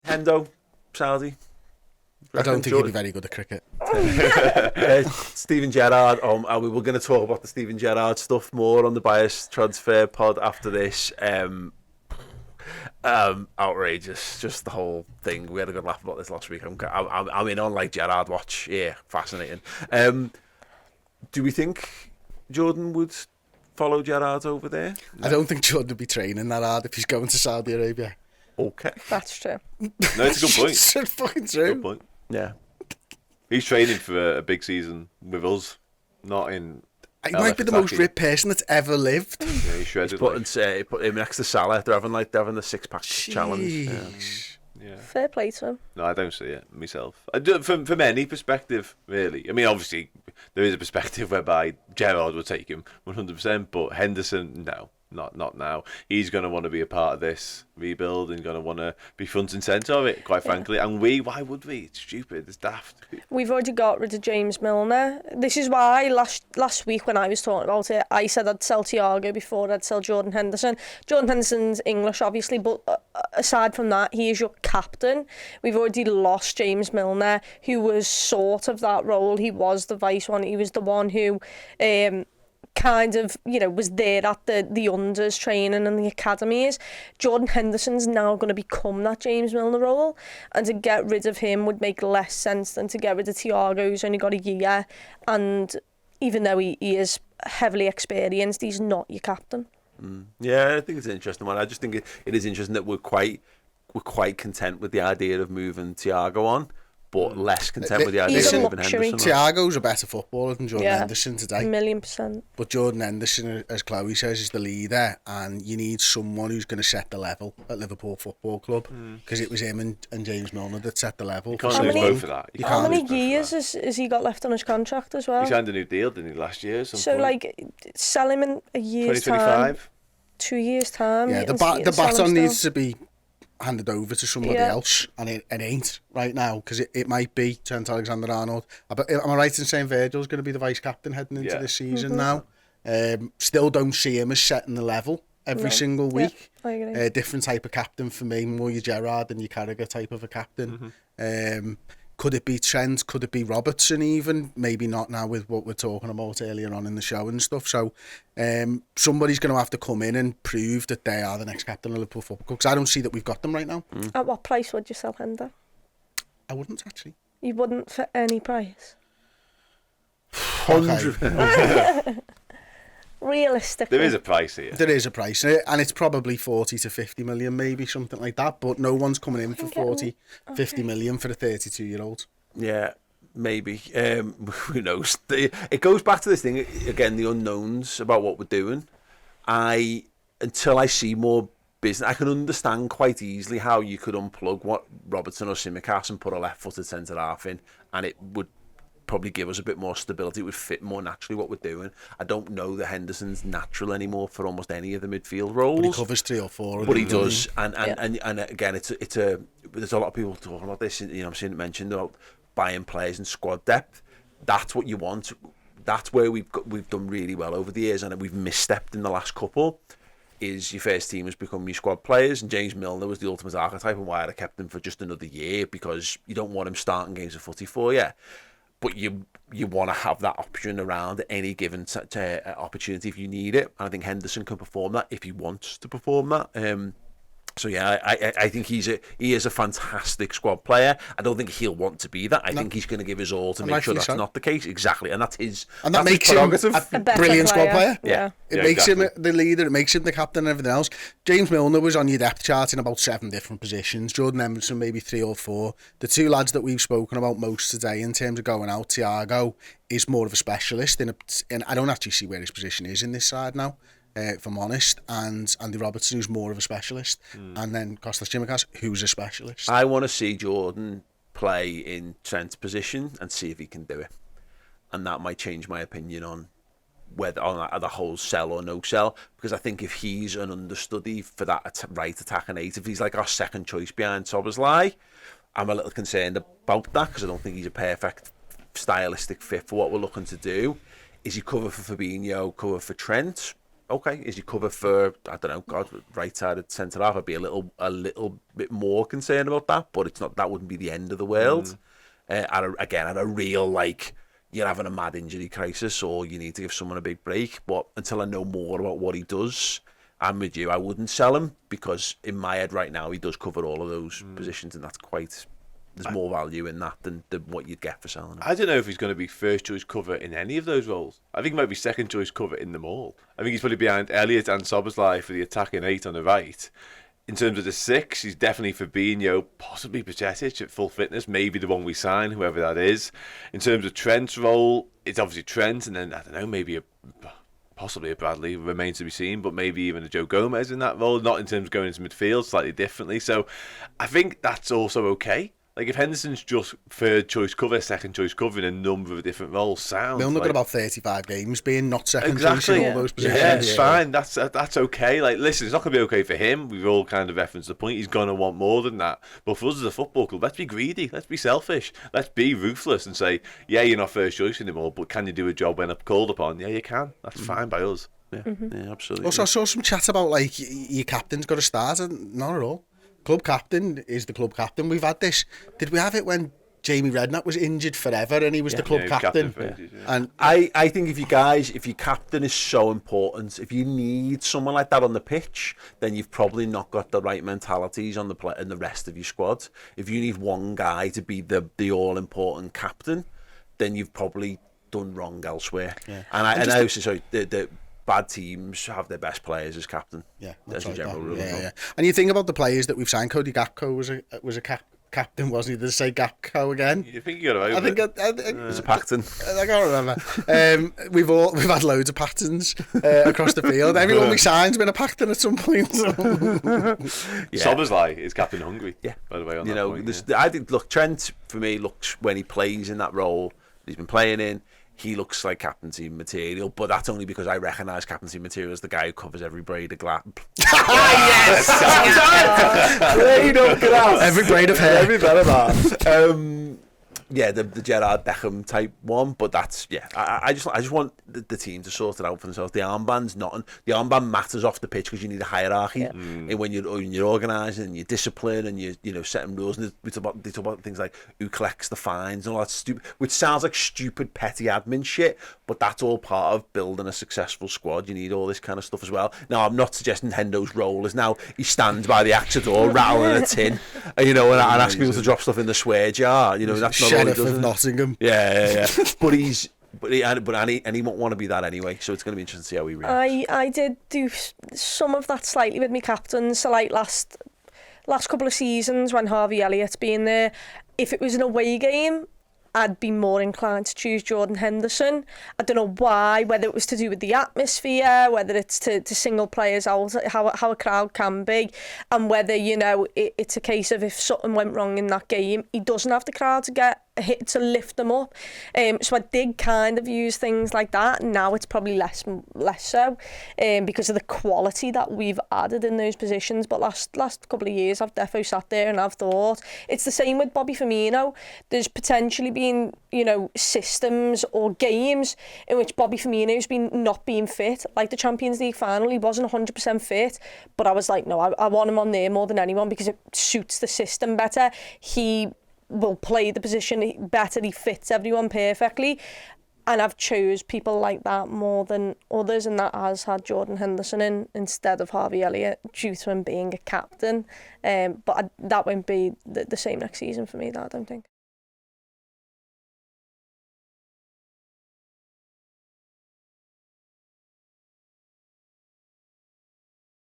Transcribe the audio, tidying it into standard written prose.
Hendo, Saudi. I don't think he'd be very good at cricket. Steven Gerrard. We were going to talk about the Steven Gerrard stuff more on the Bias Transfer pod after this. Outrageous, just the whole thing. We had a good laugh about this last week. I'm in on like Gerrard watch. Yeah, fascinating. Do we think Jordan would follow Gerrard over there? No. I don't think Jordan would be training that hard if he's going to Saudi Arabia. Okay, that's true. No, it's a good point. It's fucking true. Good point. Yeah, he's training for a big season with us, not in. He might be the most ripped person that's ever lived. Yeah, he's shredded. Put him next to Salah. They're having the 6-pack challenge. Yeah. Fair play to him. No, I don't see it myself. From any perspective, really. I mean, obviously, there is a perspective whereby Gerrard would take him 100%, but Henderson, no. Not now. He's going to want to be a part of this rebuild and going to want to be front and centre of it, quite frankly. And why would we? It's stupid. It's daft. We've already got rid of James Milner. This is why last week when I was talking about it, I said I'd sell Thiago before I'd sell Jordan Henderson. Jordan Henderson's English, obviously, but aside from that, he is your captain. We've already lost James Milner, who was sort of that role. He was the vice one. He was the one who... kind of, was there at the unders training and the academies. Jordan Henderson's now going to become that James Milner role, and to get rid of him would make less sense than to get rid of Thiago, who's only got a year, and even though he is heavily experienced, he's not your captain. Yeah, I think it's an interesting one. I just think it is interesting that we're quite content with the idea of moving Thiago on, but less content with the idea of moving Henderson. Thiago's a better footballer than Jordan Henderson today. 1,000,000%. But Jordan Henderson, as Chloe says, is the leader, and you need someone who's going to set the level at Liverpool Football Club, because it was him and James Milner that set the level. You can't lose both for that. How many years has he got left on his contract as well? He signed a new deal, didn't he, last year? So, sell him in a year's 2025? time. 2 years' time. Yeah, the baton needs to be handed over to somebody else, and it ain't right now, because it might be Trent Alexander-Arnold. Am I right in saying Virgil's going to be the vice captain heading into this season now? Still don't see him as setting the level every single week. I agree. Different type of captain for me, more your Gerrard and your Carragher type of a captain. Could it be Trent? Could it be Robertson even? Maybe not now with what we're talking about earlier on in the show and stuff. So somebody's going to have to come in and prove that they are the next captain of Liverpool Football Club, because I don't see that we've got them right now. At what price would you sell Hender? I wouldn't, actually. You wouldn't for any price? 100. Realistically. There is a price here. There is a price, and it's probably 40 to 50 million, maybe, something like that. But no one's coming in for 40, 50 million for a 32-year-old. Yeah, maybe. Who knows? It goes back to this thing, again, the unknowns about what we're doing. Until I see more business, I can understand quite easily how you could unplug what Robertson or Tsimikas and put a left-footed centre-half in, and it would probably give us a bit more stability. It would fit more naturally what we're doing. I don't know that Henderson's natural anymore for almost any of the midfield roles. But he covers 3 or 4. But he does, and again, it's a. There's a lot of people talking about this. I'm seeing it mentioned about buying players and squad depth. That's what you want. That's where we've done really well over the years, and we've misstepped in the last couple. Is your first team has become your squad players, and James Milner was the ultimate archetype, and why I kept him for just another year, because you don't want him starting games of footy for you. But you want to have that option around at any given opportunity if you need it. And I think Henderson can perform that if he wants to perform that. So yeah, I think he is a fantastic squad player. I don't think he'll want to be that. I think he's going to give his all to make sure that's not the case. Exactly, and that's his. And that makes him a brilliant squad player. Yeah. It makes him the leader. It makes him the captain and everything else. James Milner was on your depth chart in about 7 different positions. Jordan Henderson maybe 3 or 4. The 2 lads that we've spoken about most today in terms of going out, Thiago is more of a specialist, and I don't actually see where his position is in this side now. If I'm honest, and Andy Robertson, who's more of a specialist, and then Kostas Tsimikas, who's a specialist. I want to see Jordan play in Trent's position and see if he can do it, and that might change my opinion on whether on the whole sell or no sell, because I think if he's an understudy for that right attacking 8, if he's like our second choice behind Szoboszlai, I'm a little concerned about that, because I don't think he's a perfect stylistic fit for what we're looking to do. Is he cover for Fabinho, cover for Trent? okay, is your cover for, I don't know, God, right-sided centre-half? I'd be a little bit more concerned about that, but it's not. That wouldn't be the end of the world. At a real, like, you're having a mad injury crisis or you need to give someone a big break. But until I know more about what he does, I'm with you. I wouldn't sell him because in my head right now he does cover all of those positions, and that's quite. There's more value in that than what you'd get for selling him. I don't know if he's going to be first choice cover in any of those roles. I think he might be second choice cover in them all. I think he's probably behind Elliott and Szoboszlai for the attacking 8 on the right. In terms of the 6, he's definitely Fabinho, possibly Bajcetic at full fitness, maybe the one we sign, whoever that is. In terms of Trent's role, it's obviously Trent, and then, I don't know, maybe possibly a Bradley, remains to be seen, but maybe even a Joe Gomez in that role, not in terms of going into midfield, slightly differently. So I think that's also okay. Like, if Henderson's just third choice cover, second choice cover in a number of different roles, sounds Milner got about 35 games being not second choice in all those positions. Yeah, it's fine. That's okay. Like, listen, it's not going to be okay for him. We've all kind of referenced the point. He's going to want more than that. But for us as a football club, let's be greedy. Let's be selfish. Let's be ruthless and say, yeah, you're not first choice anymore, but can you do a job when called upon? Yeah, you can. That's fine by us. Yeah, absolutely. Also, I saw some chat about, like, your captain's got to start, and not at all. Club captain is the club captain. We've had this. Did we have it when Jamie Redknapp was injured forever and he was the club captain? And I think if your captain is so important, if you need someone like that on the pitch, then you've probably not got the right mentalities on in the rest of your squad. If you need one guy to be the all important captain, then you've probably done wrong elsewhere. Yeah. And I also sorry the bad teams have their best players as captain. Yeah, that's a general rule. Yeah. And you think about the players that we've signed. Cody Gakpo was a captain, wasn't he? Did they say Gakpo again? You think you got away with it? I think it's a Pacton. I can't remember. We've had loads of Pactons across the field. Everyone we signed's been a Pacton at some point. Szoboszlai is captain hungry. Yeah, by the way, on that point. I think Trent for me looks when he plays in that role he's been playing in. He looks like captaincy material, but that's only because I recognise captaincy material as the guy who covers every braid of glass. Yes! Braid of glass. Every braid of hair. Every bit of that. Yeah, the Gerrard Beckham type one, but that's I just want the team to sort it out for themselves. The armband matters off the pitch because you need a hierarchy when you're organising and you're disciplined and you're setting rules. And they talk about things like who collects the fines and all that stupid, which sounds like stupid petty admin shit, but that's all part of building a successful squad. You need all this kind of stuff as well. Now, I'm not suggesting Hendo's role is now he stands by the exit door rattling a tin, and asking people to drop stuff in the swear jar. That's not. Sheriff of Nottingham. Yeah. But he won't want to be that anyway. So it's going to be interesting to see how he reacts. I did do some of that slightly with my captains. So like last couple of seasons when Harvey Elliott's been there, if it was an away game, I'd be more inclined to choose Jordan Henderson. I don't know why, whether it was to do with the atmosphere, whether it's to single players out, how a crowd can be, and whether, it's a case of if something went wrong in that game, he doesn't have the crowd to get a hit to lift them up. So I did kind of use things like that. Now it's probably less so because of the quality that we've added in those positions. But last couple of years, I've defo sat there and I've thought it's the same with Bobby Firmino. There's potentially been, systems or games in which Bobby Firmino's been not being fit. Like the Champions League final, he wasn't 100% fit, but I was like, no, I want him on there more than anyone because it suits the system better. He will play the position better, he fits everyone perfectly, and I've chose people like that more than others, and that has had Jordan Henderson in instead of Harvey Elliott due to him being a captain, but that won't be the same next season for me, that I don't think.